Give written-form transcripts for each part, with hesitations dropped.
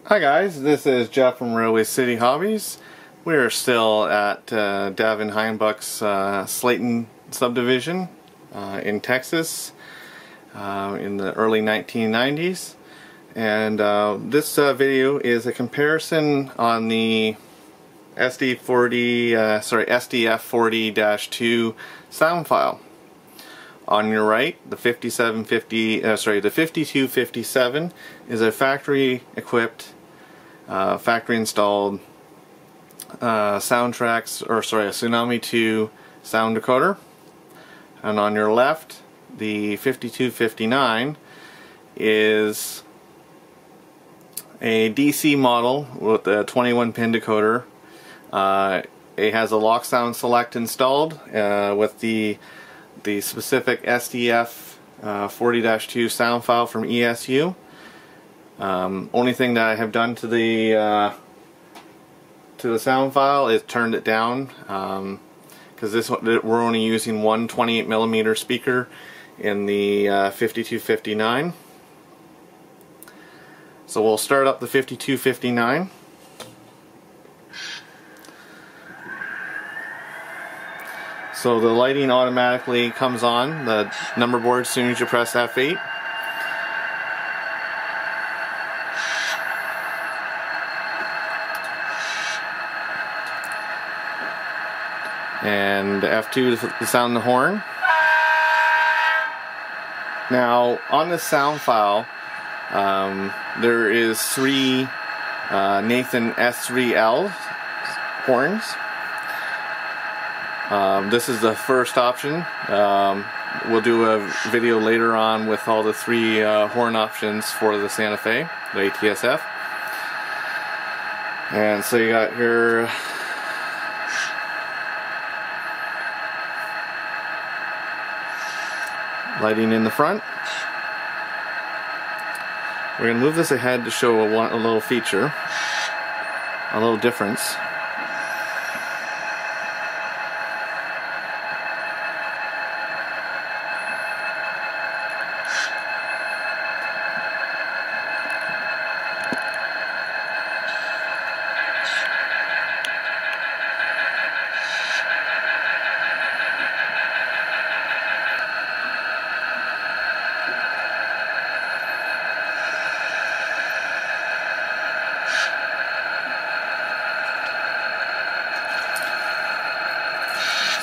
Hi guys, this is Jeff from Railway City Hobbies. We're still at Davin Heinbuch's Slayton subdivision in Texas in the early 1990s. And this video is a comparison on the SDF40-2 sound file. On your right, the 5257 is a factory equipped, factory installed a Tsunami 2 sound decoder. And on your left, the 5259 is a DC model with a 21-pin decoder. It has a Loksound Select installed with the specific SDF40-2 sound file from ESU. Only thing that I have done to the sound file is turned it down, because we're only using one 28mm speaker in the 5259. So we'll start up the 5259. So the lighting automatically comes on, the number board, as soon as you press F8. And F2 to sound the horn. Now on this sound file, there is 3 Nathan S3L horns. This is the first option. We'll do a video later on with all the 3 horn options for the Santa Fe, the atsf. And so you got your lighting in the front. We're going to move this ahead to show a little feature, a little difference.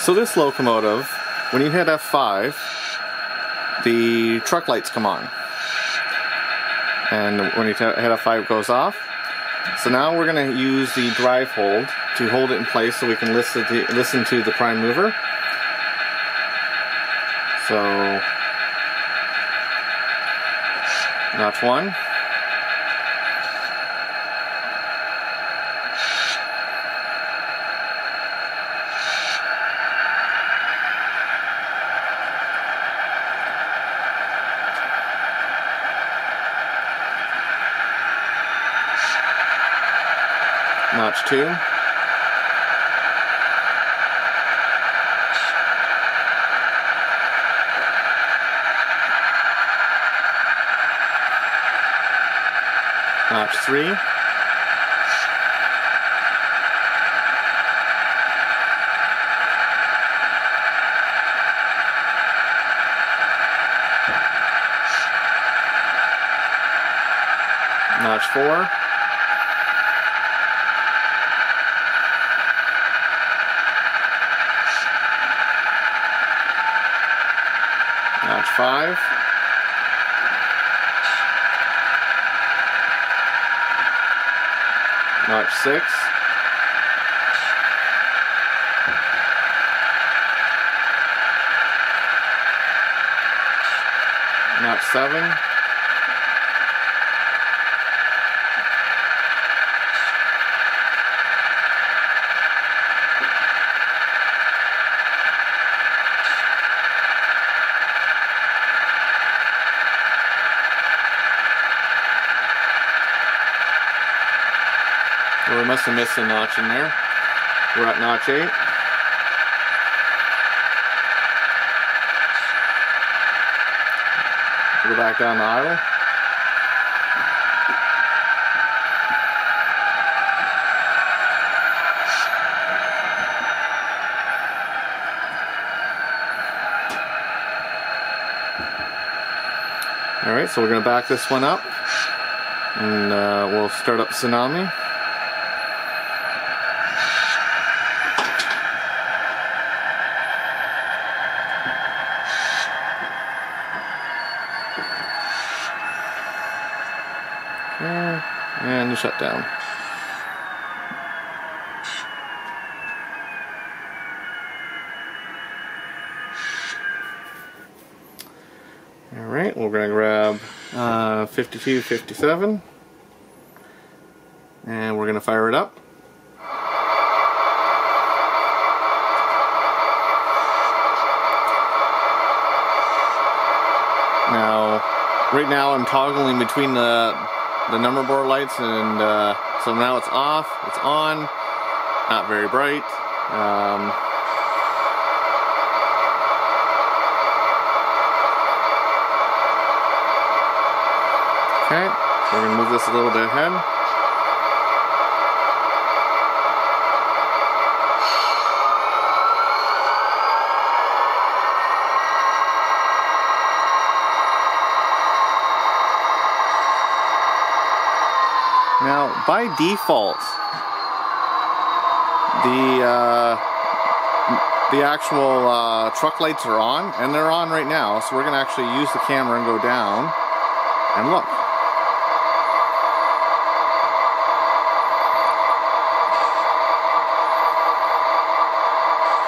So this locomotive, when you hit F5, the truck lights come on. And when you hit F5, it goes off. So now we're going to use the drive hold to hold it in place so we can listen to the prime mover. So, notch 1. Notch 2. Notch 3. Notch 4. Notch 5. Notch 6. Notch 7. Well, we must have missed a notch in there. We're at notch 8. Go back down the aisle. Alright, so we're going to back this one up, and we'll start up Tsunami. Okay, and shut down. Alright, we're going to grab 52-57, and we're going to fire it up. Now, right now I'm toggling between the number board lights, and so now it's off, it's on, not very bright. Okay, so we're going to move this a little bit ahead. Now, by default, the actual truck lights are on, and they're on right now, so we're going to actually use the camera and go down and look.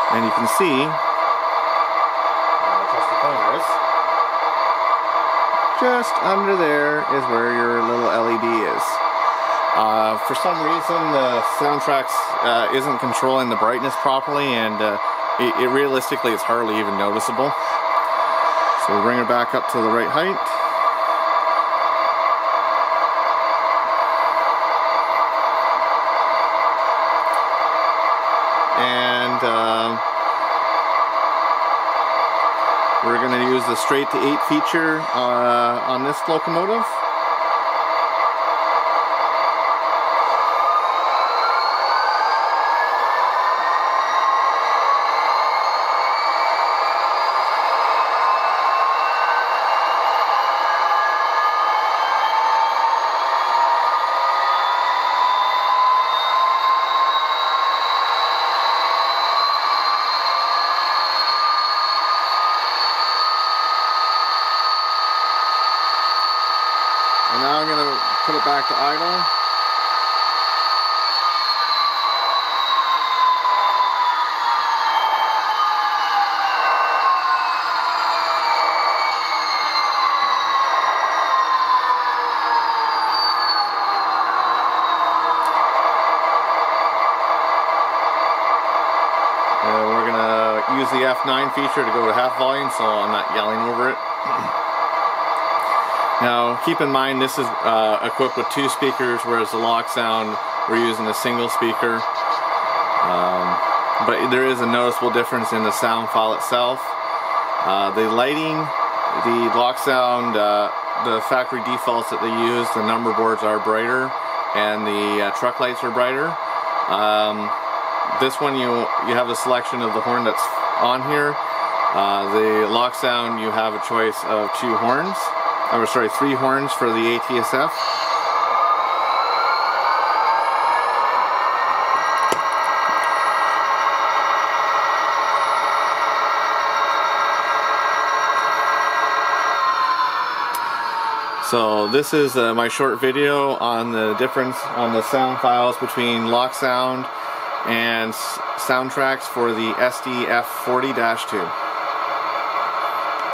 And you can see, just under there is where your little LED is. For some reason, the soundtracks isn't controlling the brightness properly, and it realistically is hardly even noticeable. So we'll bring it back up to the right height. And we're going to use the straight to 8 feature on this locomotive. And now I'm going to put it back to idle. We're going to use the F9 feature to go to half volume, so I'm not yelling over it. Now, keep in mind this is equipped with 2 speakers, whereas the Loksound we're using a single speaker. But there is a noticeable difference in the sound file itself. The lighting, the Loksound, the factory defaults that they use, the number boards are brighter, and the truck lights are brighter. This one you have a selection of the horn that's on here. The Loksound, you have a choice of 2 horns. Oh, sorry, 3 horns for the atsf. So this is my short video on the difference on the sound files between Loksound and soundtracks for the SDF40-2.